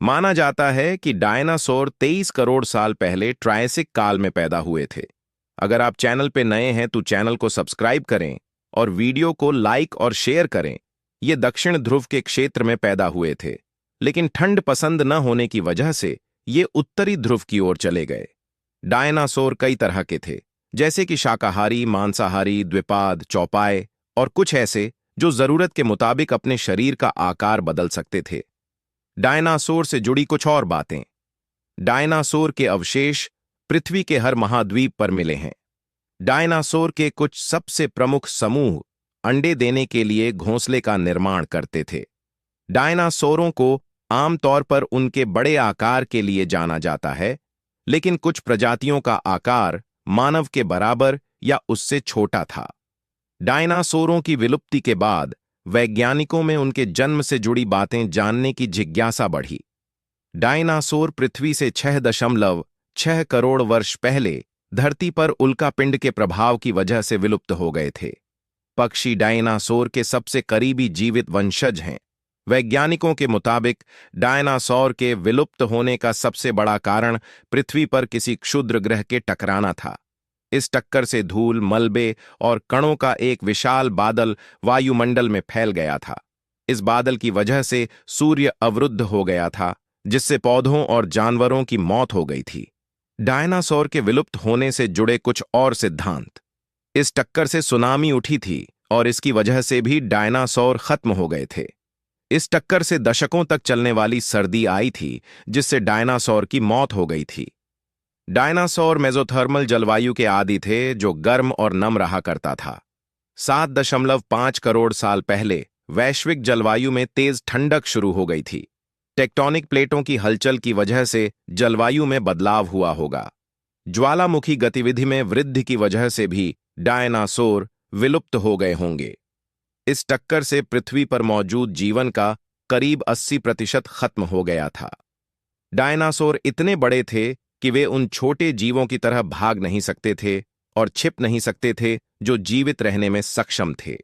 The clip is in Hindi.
माना जाता है कि डायनासोर 23 करोड़ साल पहले ट्रायसिक काल में पैदा हुए थे। अगर आप चैनल पे नए हैं तो चैनल को सब्सक्राइब करें और वीडियो को लाइक और शेयर करें। ये दक्षिण ध्रुव के क्षेत्र में पैदा हुए थे, लेकिन ठंड पसंद न होने की वजह से ये उत्तरी ध्रुव की ओर चले गए। डायनासोर कई तरह के थे, जैसे कि शाकाहारी, मांसाहारी, द्विपाद, चौपाए और कुछ ऐसे जो जरूरत के मुताबिक अपने शरीर का आकार बदल सकते थे। डायनासोर से जुड़ी कुछ और बातें। डायनासोर के अवशेष पृथ्वी के हर महाद्वीप पर मिले हैं। डायनासोर के कुछ सबसे प्रमुख समूह अंडे देने के लिए घोंसले का निर्माण करते थे। डायनासोरों को आमतौर पर उनके बड़े आकार के लिए जाना जाता है, लेकिन कुछ प्रजातियों का आकार मानव के बराबर या उससे छोटा था। डायनासोरों की विलुप्ति के बाद वैज्ञानिकों में उनके जन्म से जुड़ी बातें जानने की जिज्ञासा बढ़ी। डायनासोर पृथ्वी से 6.6 करोड़ वर्ष पहले धरती पर उल्कापिंड के प्रभाव की वजह से विलुप्त हो गए थे। पक्षी डायनासोर के सबसे करीबी जीवित वंशज हैं। वैज्ञानिकों के मुताबिक डायनासोर के विलुप्त होने का सबसे बड़ा कारण पृथ्वी पर किसी क्षुद्र ग्रह के टकराना था। इस टक्कर से धूल, मलबे और कणों का एक विशाल बादल वायुमंडल में फैल गया था। इस बादल की वजह से सूर्य अवरुद्ध हो गया था, जिससे पौधों और जानवरों की मौत हो गई थी। डायनासोर के विलुप्त होने से जुड़े कुछ और सिद्धांत। इस टक्कर से सुनामी उठी थी और इसकी वजह से भी डायनासोर खत्म हो गए थे। इस टक्कर से दशकों तक चलने वाली सर्दी आई थी, जिससे डायनासोर की मौत हो गई थी। डायनासोर मेसोथर्मल जलवायु के आदि थे, जो गर्म और नम रहा करता था। 7.5 करोड़ साल पहले वैश्विक जलवायु में तेज ठंडक शुरू हो गई थी। टेक्टोनिक प्लेटों की हलचल की वजह से जलवायु में बदलाव हुआ होगा। ज्वालामुखी गतिविधि में वृद्धि की वजह से भी डायनासोर विलुप्त हो गए होंगे। इस टक्कर से पृथ्वी पर मौजूद जीवन का करीब 80% खत्म हो गया था। डायनासोर इतने बड़े थे कि वे उन छोटे जीवों की तरह भाग नहीं सकते थे और छिप नहीं सकते थे जो जीवित रहने में सक्षम थे।